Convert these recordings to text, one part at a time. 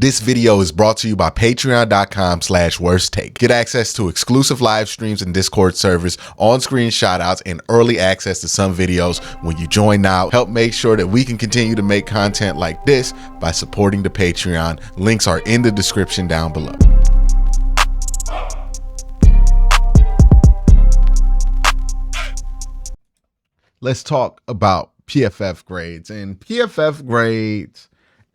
This video is brought to you by patreon.com/worsttake. Get access to exclusive live streams and Discord servers, on-screen shoutouts, and early access to some videos when you join now. Help make sure that we can continue to make content like this by supporting the Patreon. Links are in the description down below. Let's talk about PFF grades and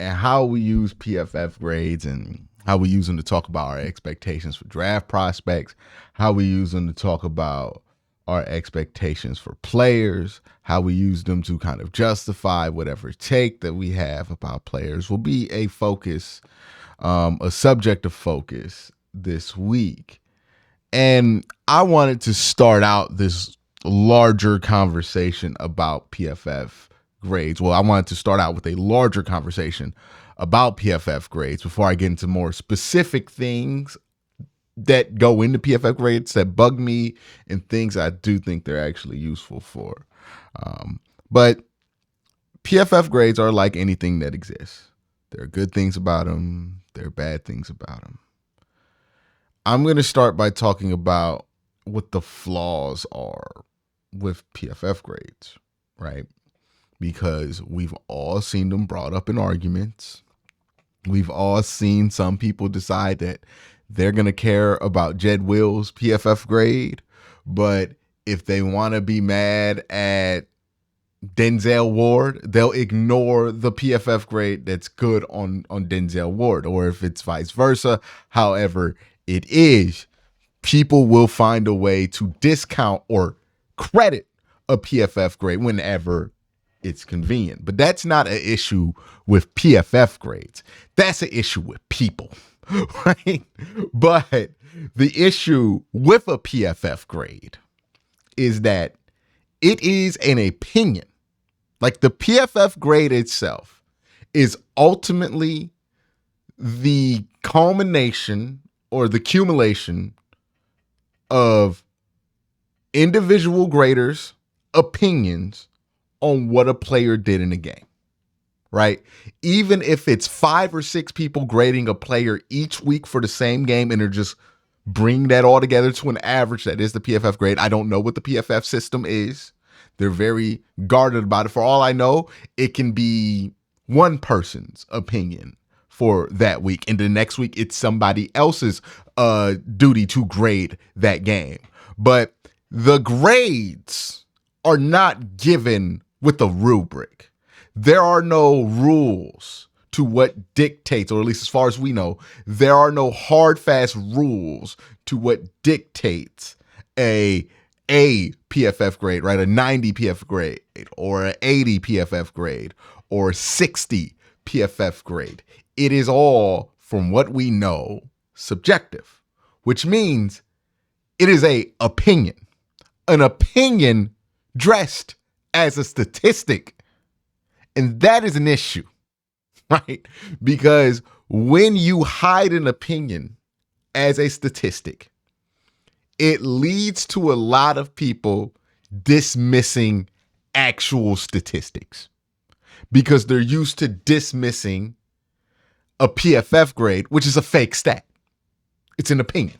how we use PFF grades and how we use them to talk about our expectations for draft prospects, how we use them to talk about our expectations for players, how we use them to kind of justify whatever take that we have about players will be a focus, a subject of focus this week. And I wanted to start out this larger conversation about PFF grades. Well, I wanted to start out with a larger conversation about PFF grades before I get into more specific things that go into PFF grades that bug me and things I do think they're actually useful for. But PFF grades are like anything that exists. There are good things about them. There are bad things about them. I'm going to start by talking about what the flaws are with PFF grades, right? Because we've all seen them brought up in arguments. We've all seen some people decide that they're going to care about Jed Will's PFF grade, but if they want to be mad at Denzel Ward, they'll ignore the PFF grade that's good on Denzel Ward, or if it's vice versa. However it is, people will find a way to discount or credit a PFF grade whenever it's convenient. But that's not an issue with PFF grades. That's an issue with people, right? But the issue with a PFF grade is that it is an opinion. Like, the PFF grade itself is ultimately the culmination or the accumulation of individual graders' opinions on what a player did in a game, right? Even if it's 5 or 6 people grading a player each week for the same game and they're just bring that all together to an average, that is the PFF grade. I don't know what the PFF system is. They're very guarded about it. For all I know, it can be one person's opinion for that week, and the next week it's somebody else's duty to grade that game. But the grades are not given with a rubric. There are no rules to what dictates, or at least as far as we know, there are no hard, fast rules to what dictates a PFF grade, right? A 90 PFF grade, or an 80 PFF grade, or 60 PFF grade. It is all, from what we know, subjective, which means it is an opinion dressed as a statistic. And that is an issue, right? Because when you hide an opinion as a statistic, it leads to a lot of people dismissing actual statistics because they're used to dismissing a PFF grade, which is a fake stat. It's an opinion.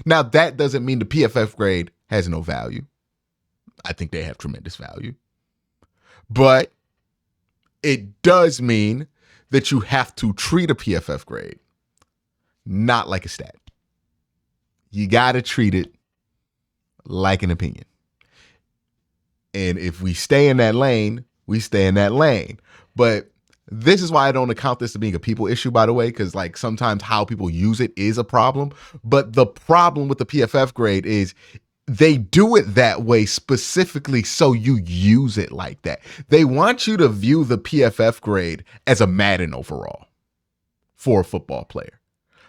Now, that doesn't mean the PFF grade has no value. I think they have tremendous value. But it does mean that you have to treat a PFF grade not like a stat. You got to treat it like an opinion. And if we stay in that lane, we stay in that lane. But this is why I don't account this as being a people issue, by the way, because like sometimes how people use it is a problem. But the problem with the PFF grade is they do it that way specifically so you use it like that. They want you to view the PFF grade as a Madden overall for a football player.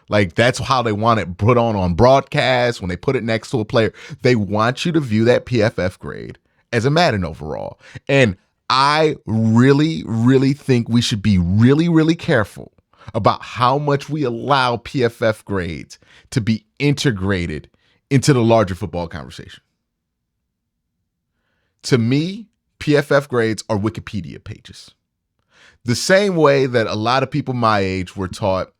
Like, that's how they want it put on broadcast. When they put it next to a player, they want you to view that PFF grade as a Madden overall. And I really, really think we should be really, really careful about how much we allow PFF grades to be integrated into the larger football conversation. To me, PFF grades are Wikipedia pages. The same way that a lot of people my age were taught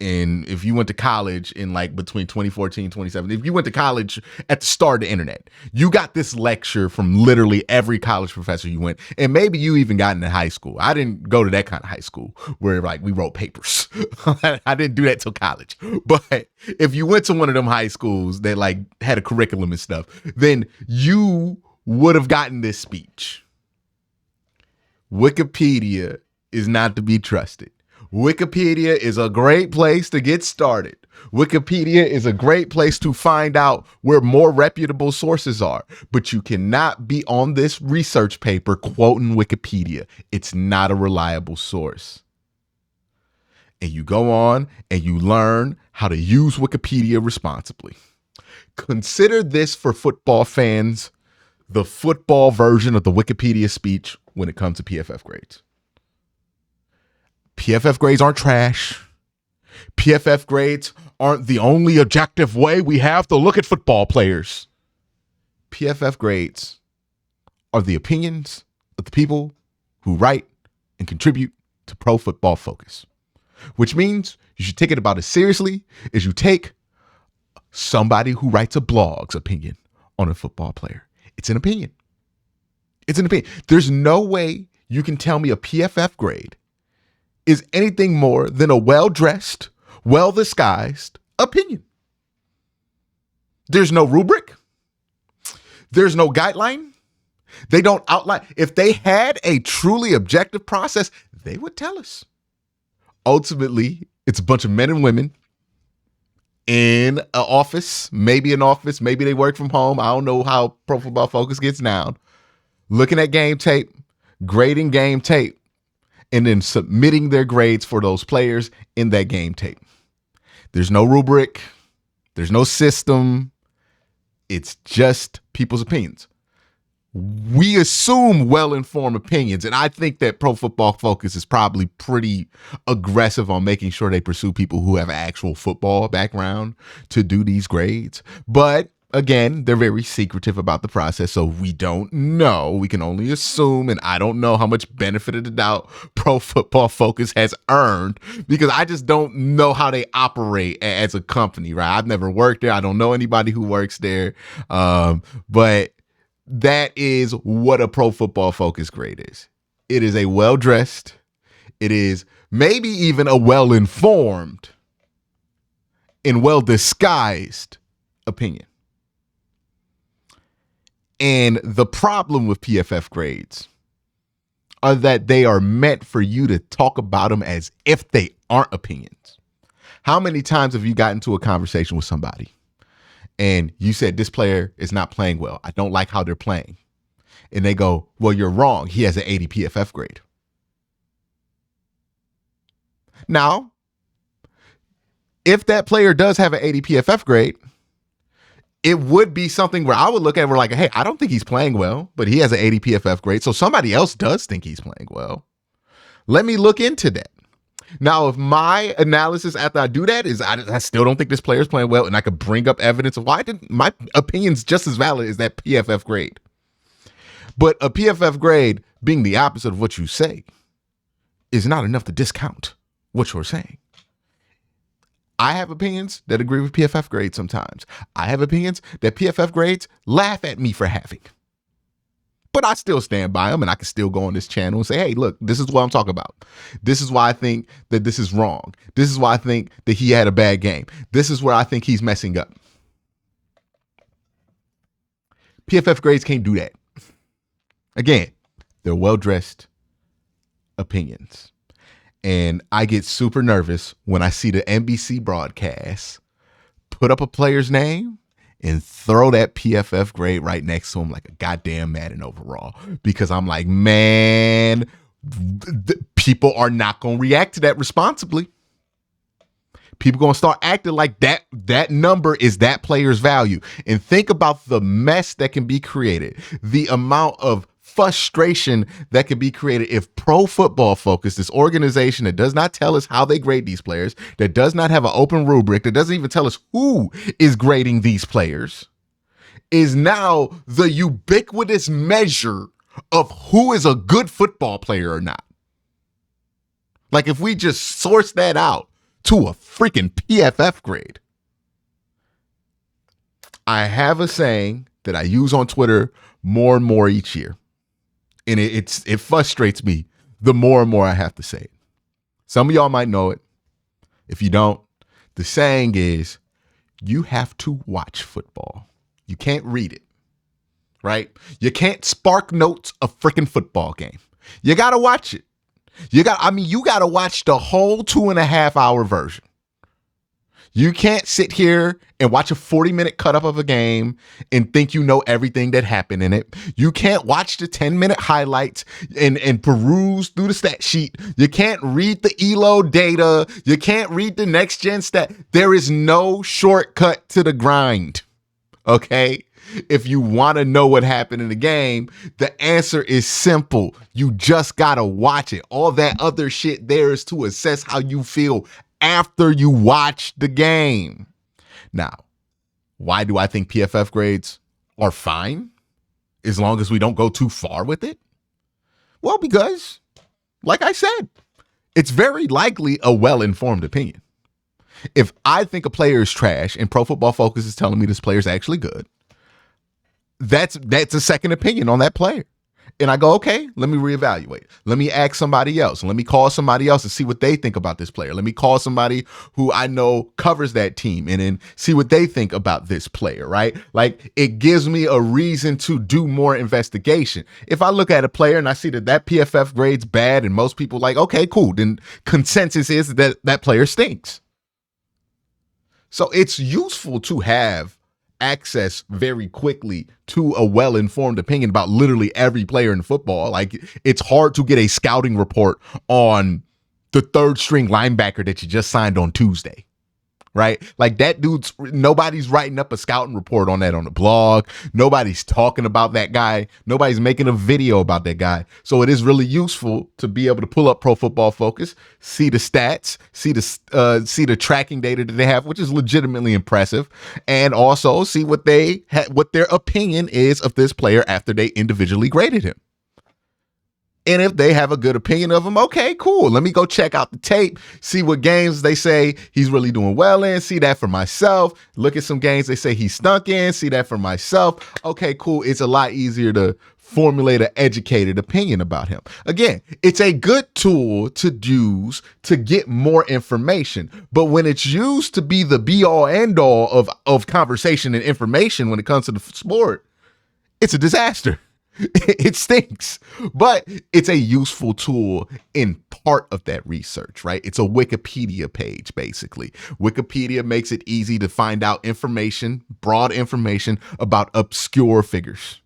if you went to college in like between 2014 and 2017, if you went to college at the start of the internet, you got this lecture from literally every college professor you went. And maybe you even got into high school. I didn't go to that kind of high school where like we wrote papers. I didn't do that till college. But if you went to one of them high schools that like had a curriculum and stuff, then you would have gotten this speech. Wikipedia is not to be trusted. Wikipedia is a great place to get started. Wikipedia is a great place to find out where more reputable sources are, but you cannot be on this research paper quoting Wikipedia. It's not a reliable source. And you go on and you learn how to use Wikipedia responsibly. Consider this for football fans, the football version of the Wikipedia speech when it comes to PFF grades. PFF grades aren't trash. PFF grades aren't the only objective way we have to look at football players. PFF grades are the opinions of the people who write and contribute to Pro Football Focus, which means you should take it about as seriously as you take somebody who writes a blog's opinion on a football player. It's an opinion. It's an opinion. There's no way you can tell me a PFF grade is anything more than a well-dressed, well-disguised opinion. There's no rubric. There's no guideline. They don't outline. If they had a truly objective process, they would tell us. Ultimately, it's a bunch of men and women in an office, maybe they work from home. I don't know how Pro Football Focus gets down. Looking at game tape, grading game tape, and then submitting their grades for those players in that game tape. There's no rubric. There's no system. It's just people's opinions. We assume well-informed opinions, and I think that Pro Football Focus is probably pretty aggressive on making sure they pursue people who have an actual football background to do these grades. But again, they're very secretive about the process, so we don't know. We can only assume, and I don't know how much benefit of the doubt Pro Football Focus has earned because I just don't know how they operate as a company, right? I've never worked there. I don't know anybody who works there, but that is what a Pro Football Focus grade is. It is a well-dressed, it is maybe even a well-informed and well-disguised opinion. And the problem with PFF grades are that they are meant for you to talk about them as if they aren't opinions. How many times have you gotten into a conversation with somebody and you said, this player is not playing well, I don't like how they're playing. And they go, well, you're wrong. He has an 80 PFF grade. Now, if that player does have an 80 PFF grade, it would be something where I would look at it, we're like, hey, I don't think he's playing well, but he has an 80 PFF grade. So somebody else does think he's playing well. Let me look into that. Now, if my analysis after I do that is I still don't think this player is playing well, and I could bring up evidence of why my opinion's just as valid as that PFF grade. But a PFF grade being the opposite of what you say is not enough to discount what you're saying. I have opinions that agree with PFF grades sometimes. I have opinions that PFF grades laugh at me for having. But I still stand by them, and I can still go on this channel and say, hey, look, this is what I'm talking about. This is why I think that this is wrong. This is why I think that he had a bad game. This is where I think he's messing up. PFF grades can't do that. Again, they're well-dressed opinions. And I get super nervous when I see the NBC broadcast put up a player's name and throw that PFF grade right next to him like a goddamn Madden overall. Because I'm like, man, people are not going to react to that responsibly. People going to start acting like that number is that player's value. And think about the mess that can be created. The amount of frustration that can be created if Pro Football Focus, this organization that does not tell us how they grade these players, that does not have an open rubric, that doesn't even tell us who is grading these players, is now the ubiquitous measure of who is a good football player or not. Like if we just source that out to a freaking PFF grade. I have a saying that I use on Twitter more and more each year. And it frustrates me the more and more I have to say it. Some of y'all might know it. If you don't, the saying is, you have to watch football. You can't read it, right? You can't spark notes a freaking football game. You got to watch it. You got to watch the whole 2.5 hour version. You can't sit here and watch a 40-minute cut up of a game and think you know everything that happened in it. You can't watch the 10-minute highlights and peruse through the stat sheet. You can't read the ELO data. You can't read the next gen stat. There is no shortcut to the grind. Okay? If you want to know what happened in the game, the answer is simple. You just got to watch it. All that other shit there is to assess how you feel after you watch the game. Now, why do I think PFF grades are fine as long as we don't go too far with it? Well, because, like I said, it's very likely a well-informed opinion. If I think a player is trash and Pro Football Focus is telling me this player is actually good, that's a second opinion on that player. And I go, okay, let me reevaluate. Let me ask somebody else. Let me call somebody else and see what they think about this player. Let me call somebody who I know covers that team and then see what they think about this player, right? Like, it gives me a reason to do more investigation. If I look at a player and I see that PFF grade's bad and most people like, okay, cool, then consensus is that that player stinks. So it's useful to have access very quickly to a well-informed opinion about literally every player in football. Like, it's hard to get a scouting report on the third string linebacker that you just signed on Tuesday, right? Like, that dude's, nobody's writing up a scouting report on that on the blog. Nobody's talking about that guy. Nobody's making a video about that guy. So it is really useful to be able to pull up Pro Football Focus, see the stats, see the tracking data that they have, which is legitimately impressive, and also see what their opinion is of this player after they individually graded him. And if they have a good opinion of him, okay, cool. Let me go check out the tape, see what games they say he's really doing well in, see that for myself. Look at some games they say he stunk in, see that for myself. Okay, cool. It's a lot easier to formulate an educated opinion about him. Again, it's a good tool to use to get more information. But when it's used to be the be-all, end-all of conversation and information when it comes to the sport, it's a disaster. It stinks, but it's a useful tool in part of that research, right? It's a Wikipedia page, basically. Wikipedia makes it easy to find out information, broad information about obscure figures.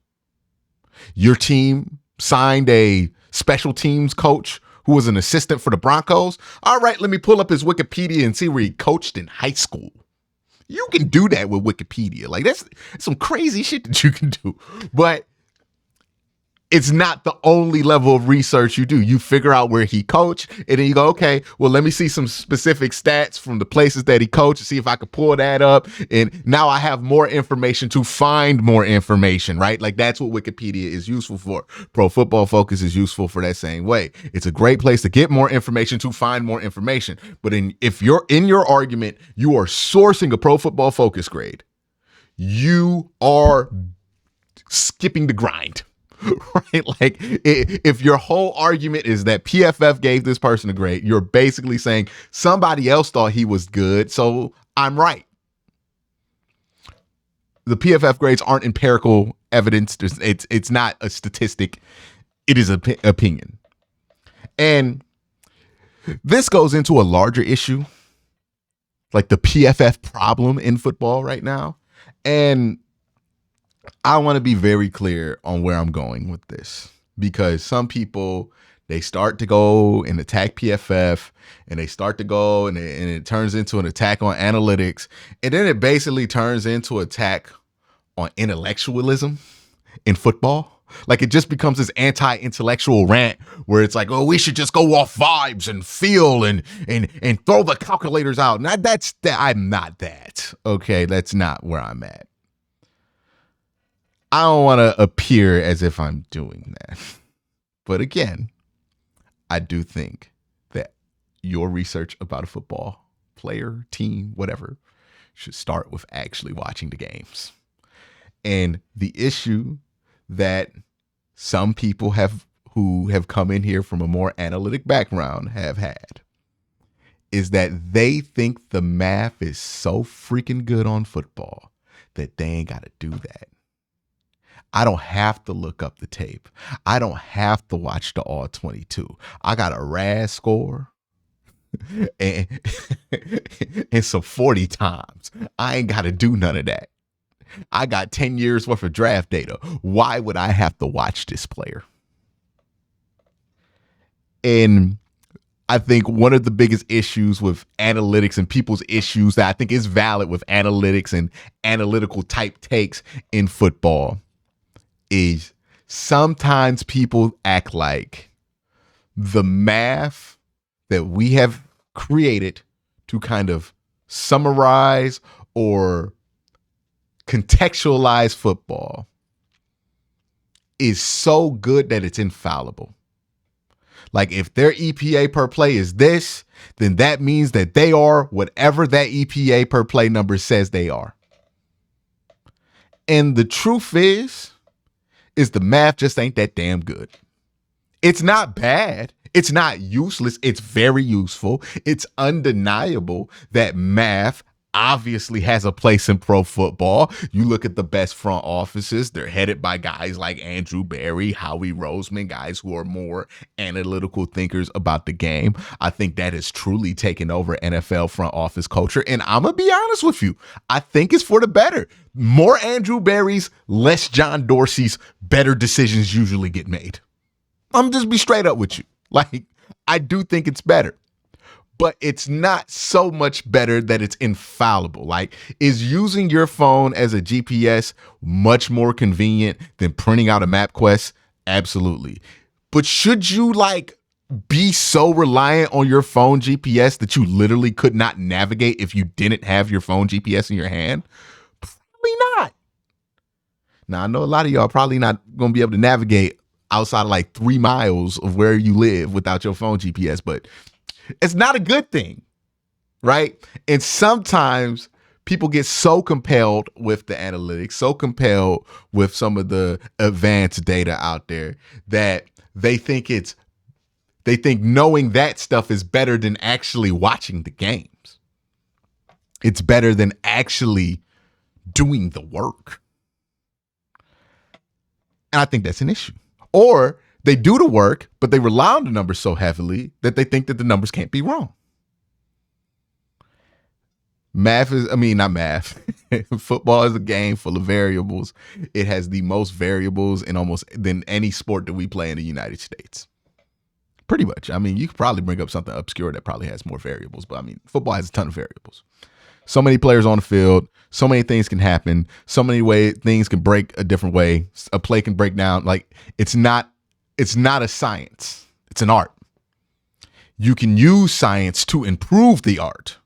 Your team signed a special teams coach who was an assistant for the Broncos. All right, let me pull up his Wikipedia and see where he coached in high school. You can do that with Wikipedia. Like, that's some crazy shit that you can do, but it's not the only level of research you do. You figure out where he coached, and then you go, okay, well, let me see some specific stats from the places that he coached and see if I could pull that up. And now I have more information to find more information, right? Like, that's what Wikipedia is useful for. Pro Football Focus is useful for that same way. It's a great place to get more information, to find more information. But if you're in your argument, you are sourcing a Pro Football Focus grade, you are skipping the grind. Right? Like, if your whole argument is that PFF gave this person a grade, you're basically saying somebody else thought he was good, so I'm right. The PFF grades aren't empirical evidence. It's not a statistic. It is an opinion. And this goes into a larger issue, like the PFF problem in football right now. And I want to be very clear on where I'm going with this, because some people, they start to go and attack PFF, and they start to go and it turns into an attack on analytics. And then it basically turns into an attack on intellectualism in football. Like, it just becomes this anti-intellectual rant where it's like, oh, we should just go off vibes and feel and throw the calculators out. Now, I'm not that. Okay, that's not where I'm at. I don't want to appear as if I'm doing that. But again, I do think that your research about a football player, team, whatever, should start with actually watching the games. And the issue that some people who have come in here from a more analytic background have had is that they think the math is so freaking good on football that they ain't got to do that. I don't have to look up the tape. I don't have to watch the all 22. I got a RAS score and, and some 40 times. I ain't got to do none of that. I got 10 years worth of draft data. Why would I have to watch this player? And I think one of the biggest issues with analytics and people's issues that I think is valid with analytics and analytical type takes in football is sometimes people act like the math that we have created to kind of summarize or contextualize football is so good that it's infallible. Like if their EPA per play is this, then that means that they are whatever that EPA per play number says they are. And the truth is the math just ain't that damn good. It's not bad. It's not useless. It's very useful. It's undeniable that math obviously has a place in pro football. You look at the best front offices, they're headed by guys like Andrew Berry, Howie Roseman, guys who are more analytical thinkers about the game. I think that has truly taken over NFL front office culture. And I'm going to be honest with you, I think it's for the better. More Andrew Berry's, less John Dorsey's, better decisions usually get made. I'm just be straight up with you. Like, I do think it's better. But it's not so much better that it's infallible. Like, is using your phone as a GPS much more convenient than printing out a MapQuest? Absolutely. But should you be so reliant on your phone GPS that you literally could not navigate if you didn't have your phone GPS in your hand? Probably not. Now, I know a lot of y'all probably not going to be able to navigate outside of 3 miles of where you live without your phone GPS, but it's not a good thing, right? And sometimes people get so compelled with the analytics, so compelled with some of the advanced data out there that they think knowing that stuff is better than actually watching the games. It's better than actually doing the work. And I think that's an issue. Or they do the work, but they rely on the numbers so heavily that they think that the numbers can't be wrong. Not math. Football is a game full of variables. It has the most variables than any sport that we play in the United States. Pretty much. You could probably bring up something obscure that probably has more variables, but football has a ton of variables. So many players on the field, so many things can happen, so many things can break a different way. A play can break down. It's not a science. It's an art. You can use science to improve the art.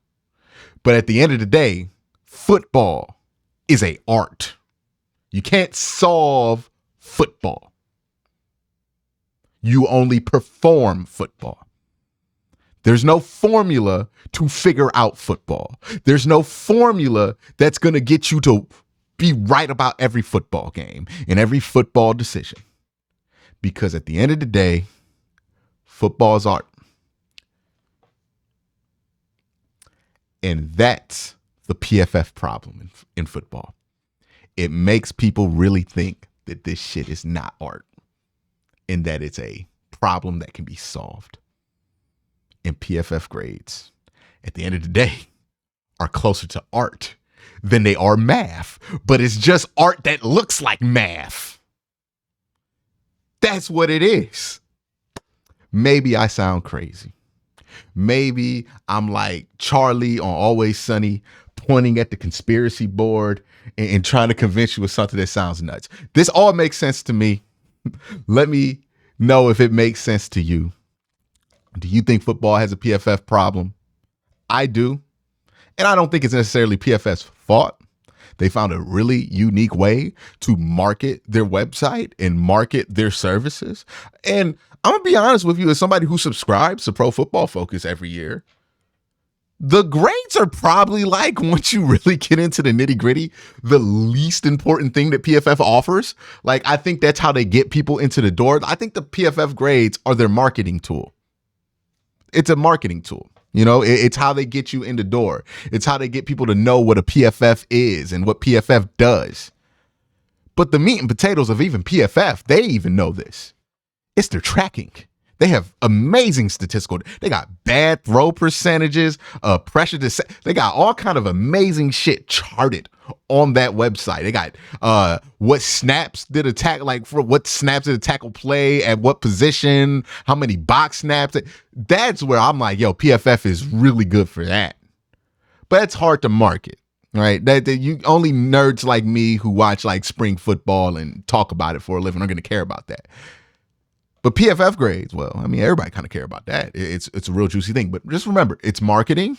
But at the end of the day, football is an art. You can't solve football. You only perform football. There's no formula to figure out football. There's no formula that's going to get you to be right about every football game and every football decision. Because at the end of the day, football is art. And that's the PFF problem in football. It makes people really think that this shit is not art and that it's a problem that can be solved. And PFF grades, at the end of the day, are closer to art than they are math. But it's just art that looks like math. That's what it is. Maybe I sound crazy. Maybe I'm like Charlie on Always Sunny, pointing at the conspiracy board and trying to convince you of something that sounds nuts. This all makes sense to me. Let me know if it makes sense to you. Do you think football has a PFF problem? I do. And I don't think it's necessarily PFF's fault. They found a really unique way to market their website and market their services. And I'm gonna be honest with you, as somebody who subscribes to Pro Football Focus every year, the grades are probably, like, once you really get into the nitty gritty, the least important thing that PFF offers. Like, I think that's how they get people into the door. I think the PFF grades are their marketing tool. It's a marketing tool. You know, it's how they get you in the door. It's how they get people to know what a PFF is and what PFF does. But the meat and potatoes of even PFF, they even know this. It's their tracking. They have amazing statistical. They got bad throw percentages, pressure to. They got all kind of amazing shit charted on that website. They got what snaps did a tackle, like for what snaps did a tackle play at what position, how many box snaps. That's where I'm like, yo, PFF is really good for that. But it's hard to market, right? That you only nerds like me who watch like spring football and talk about it for a living are going to care about that. But PFF grades, well, I mean, everybody kind of care about that. It's a real juicy thing. But just remember, it's marketing.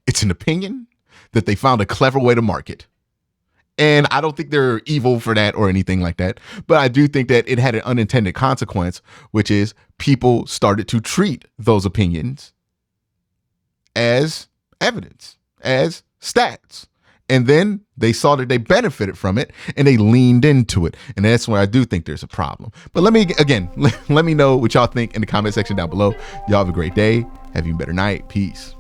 It's an opinion that they found a clever way to market. And I don't think they're evil for that or anything like that. But I do think that it had an unintended consequence, which is people started to treat those opinions as evidence, as stats. And then they saw that they benefited from it and they leaned into it. And that's where I do think there's a problem. But let me know what y'all think in the comment section down below. Y'all have a great day. Have you a better night. Peace.